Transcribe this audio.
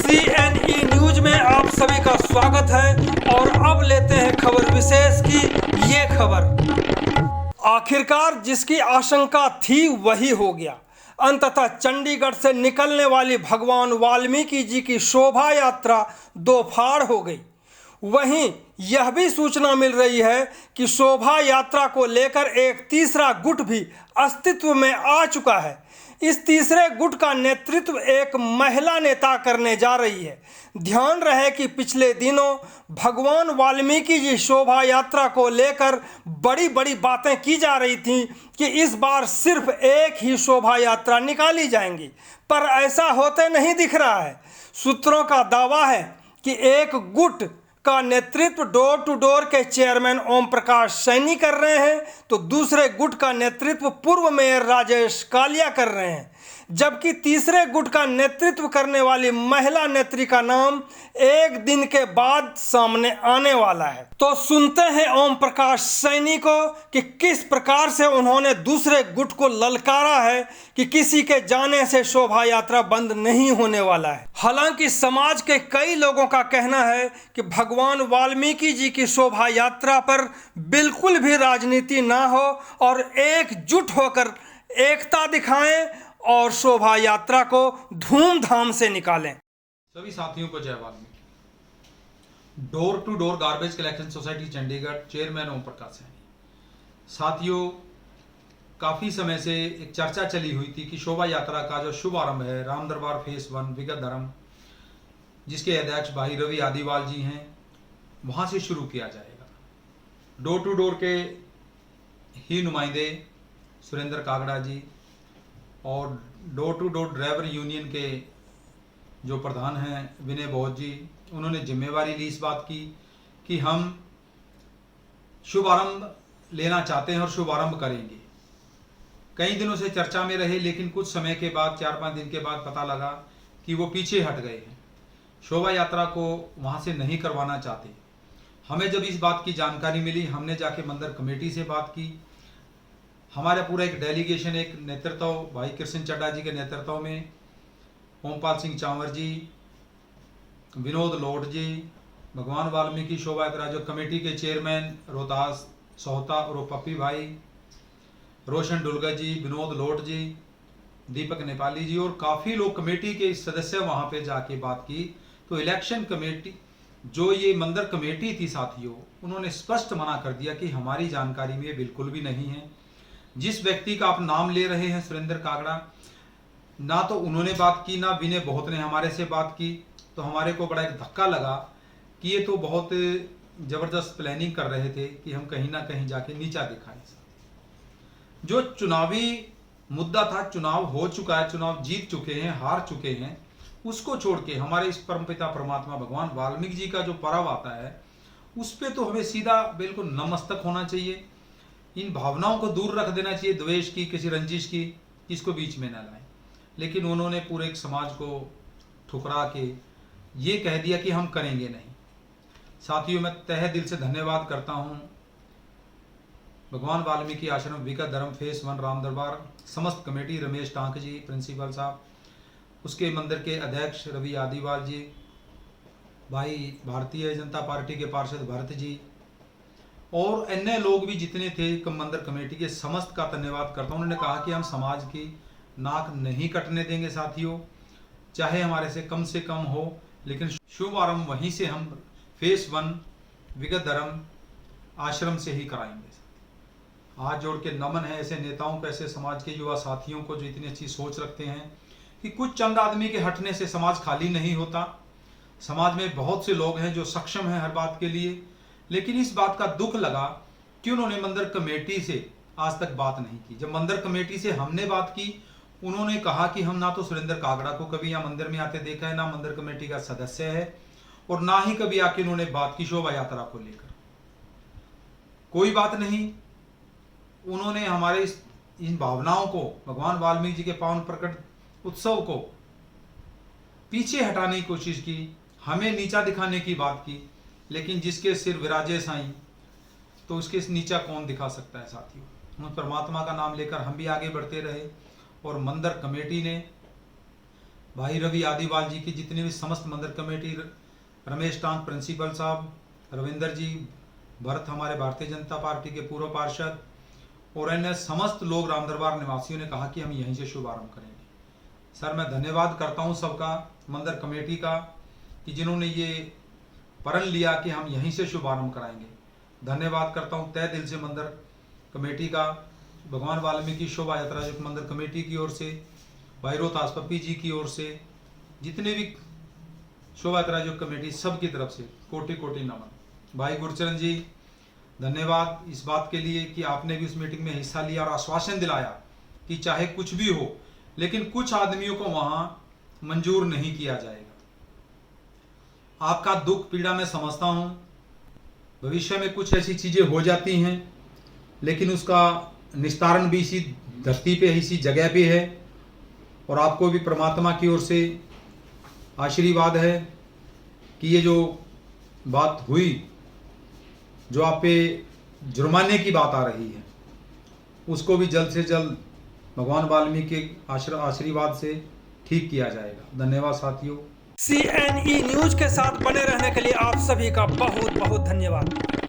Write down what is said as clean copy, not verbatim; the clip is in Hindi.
CNE न्यूज में आप सभी का स्वागत है और अब लेते हैं खबर विशेष की ये खबर। आखिरकार जिसकी आशंका थी वही हो गया। अंततः चंडीगढ़ से निकलने वाली भगवान वाल्मीकि जी की शोभा यात्रा दो फाड़ हो गई। वहीं यह भी सूचना मिल रही है कि शोभा यात्रा को लेकर एक तीसरा गुट भी अस्तित्व में आ चुका है। इस तीसरे गुट का नेतृत्व एक महिला नेता करने जा रही है। ध्यान रहे कि पिछले दिनों भगवान वाल्मीकि जी शोभा यात्रा को लेकर बड़ी बड़ी बातें की जा रही थीं कि इस बार सिर्फ एक ही शोभा यात्रा निकाली जाएंगी, पर ऐसा होते नहीं दिख रहा है। सूत्रों का दावा है कि एक गुट का नेतृत्व डोर टू डोर के चेयरमैन ओम प्रकाश सैनी कर रहे हैं, तो दूसरे गुट का नेतृत्व पूर्व मेयर राजेश कालिया कर रहे हैं, जबकि तीसरे गुट का नेतृत्व करने वाली महिला नेत्री का नाम एक दिन के बाद सामने आने वाला है। तो सुनते हैं ओम प्रकाश सैनी को कि किस प्रकार से उन्होंने दूसरे गुट को ललकारा है कि किसी के जाने से शोभा यात्रा बंद नहीं होने वाला है। हालांकि समाज के कई लोगों का कहना है कि भगवान वाल्मीकि जी की शोभा यात्रा पर बिल्कुल भी राजनीति ना हो और एकजुट होकर एकता दिखाएं और शोभा यात्रा को धूमधाम से निकालें। सभी साथियों को जय Valmiki. Door to door garbage collection society Chandigarh, chairman Om Prakash Saini. साथियों, काफी समय से एक चर्चा चली हुई थी कि शोभा यात्रा का जो शुभारंभ है राम दरबार फेस 1 विगत धर्म, जिसके अध्यक्ष भाई रवि आदिवाल जी हैं, वहां से शुरू किया जाएगा। डोर टू डोर के ही नुमाइंदे सुरेंद्र कागड़ा जी और door to door driver union के जो प्रधान हैं विनय बोध जी, उन्होंने जिम्मेवारी ली इस बात की कि हम शुभारंभ लेना चाहते हैं और शुभारंभ करेंगे। कई दिनों से चर्चा में रहे, लेकिन कुछ समय के बाद 4-5 दिन के बाद पता लगा कि वो पीछे हट गए हैं, शोभा यात्रा को वहाँ से नहीं करवाना चाहते। हमें जब इस बात की जानकारी मिली, हमने जाके मंदिर कमेटी से बात की। हमारा पूरा एक डेलीगेशन, एक नेतृत्व भाई कृष्ण चड्डा जी के नेतृत्व में ओमपाल सिंह चांवर जी, विनोद लोट जी, भगवान वाल्मीकि शोभा यात्रा जो कमेटी के चेयरमैन रोहतास सोहता और पप्पी भाई, रोशन डुलगा जी, विनोद लोट जी, दीपक नेपाली जी और काफ़ी लोग कमेटी के सदस्य वहाँ पे जाके बात की। तो इलेक्शन कमेटी जो ये मंदिर कमेटी थी साथियों, उन्होंने स्पष्ट मना कर दिया कि हमारी जानकारी में ये बिल्कुल भी नहीं है। जिस व्यक्ति का आप नाम ले रहे हैं सुरेंद्र कागड़ा, ना तो उन्होंने बात की ना विनय बहुत ने हमारे से बात की। तो हमारे को बड़ा एक धक्का लगा कि ये तो बहुत ज़बरदस्त प्लानिंग कर रहे थे कि हम कहीं ना कहीं जाके नीचा दिखाएं। जो चुनावी मुद्दा था, चुनाव हो चुका है, चुनाव जीत चुके हैं, हार चुके हैं, उसको छोड़ के हमारे इस परमपिता परमात्मा भगवान वाल्मीकि जी का जो पर्व आता है उस पर तो हमें सीधा बिल्कुल नतमस्तक होना चाहिए। इन भावनाओं को दूर रख देना चाहिए, द्वेष की, किसी रंजिश की, इसको बीच में न लाएं। लेकिन उन्होंने पूरे एक समाज को ठुकरा के ये कह दिया कि हम करेंगे नहीं। साथियों, मैं तहे दिल से धन्यवाद करता हूँ भगवान वाल्मीकि आश्रम विगत धर्म फेस 1 राम दरबार समस्त कमेटी, रमेश टांक जी प्रिंसिपल साहब, उसके मंदिर के अध्यक्ष रवि आदिवाल जी, भाई भारतीय जनता पार्टी के पार्षद भरत जी और अन्य लोग भी जितने थे मंदिर कमेटी के, समस्त का धन्यवाद करता हूँ। उन्होंने कहा कि हम समाज की नाक नहीं कटने देंगे साथियों, चाहे हमारे से कम हो, लेकिन शुभारंभ वहीं से हम फेस 1 विगत धर्म आश्रम से ही कराएंगे। हाथ जोड़ के नमन है ऐसे नेताओं को, ऐसे समाज के युवा साथियों को जो इतनी अच्छी सोच रखते हैं कि कुछ चंद आदमी के हटने से समाज खाली नहीं होता। समाज में बहुत से लोग हैं जो सक्षम हैं हर बात के लिए, लेकिन इस बात का दुख लगा कि उन्होंने मंदिर कमेटी से आज तक बात नहीं की। जब मंदिर कमेटी से हमने बात की, उन्होंने कहा कि हम ना तो सुरेंद्र कागड़ा को कभी यहाँ मंदिर में आते देखा है, ना मंदिर कमेटी का सदस्य है, और ना ही कभी आके उन्होंने बात की शोभा यात्रा को लेकर। कोई बात नहीं, उन्होंने हमारे इन भावनाओं को, भगवान वाल्मीकि जी के पावन प्रकट उत्सव को पीछे हटाने की कोशिश की, हमें नीचा दिखाने की बात की। लेकिन जिसके सिर विराजे साईं, तो उसके नीचा कौन दिखा सकता है साथियों। परमात्मा का नाम लेकर हम भी आगे बढ़ते रहे और मंदिर कमेटी ने भाई रवि आदिवाल जी की जितनी भी समस्त मंदिर कमेटी, रमेश टांग प्रिंसिपल साहब, रविंदर जी, भरत हमारे भारतीय जनता पार्टी के पूर्व पार्षद और अन्य समस्त लोग राम दरबार निवासियों ने कहा कि हम यहीं से शुभारंभ करेंगे। सर मैं धन्यवाद करता हूं सबका, मंदिर कमेटी का, कि जिन्होंने ये प्रण लिया कि हम यहीं से शुभारंभ कराएंगे। धन्यवाद करता हूं तहे दिल से मंदिर कमेटी का, भगवान वाल्मीकि शोभा यात्रा जो मंदिर कमेटी की ओर से, भाई रोहतास पप्पी जी की ओर से, जितने भी शोभा यात्रा जो कमेटी सब की तरफ से कोटि कोटि नमन। भाई गुरचरण जी धन्यवाद इस बात के लिए कि आपने भी उस मीटिंग में हिस्सा लिया और आश्वासन दिलाया कि चाहे कुछ भी हो लेकिन कुछ आदमियों को वहां मंजूर नहीं किया जाएगा। आपका दुख पीड़ा मैं समझता हूं, भविष्य में कुछ ऐसी चीजें हो जाती हैं लेकिन उसका निस्तारण भी इसी धरती पे, इसी जगह पे है और आपको भी परमात्मा की ओर से आशीर्वाद है कि ये जो बात हुई, जो आप पे जुर्माने की बात आ रही है, उसको भी जल्द से जल्द भगवान वाल्मीकि के आशीर्वाद से ठीक किया जाएगा। धन्यवाद साथियों। CNE न्यूज के साथ बने रहने के लिए आप सभी का बहुत बहुत धन्यवाद।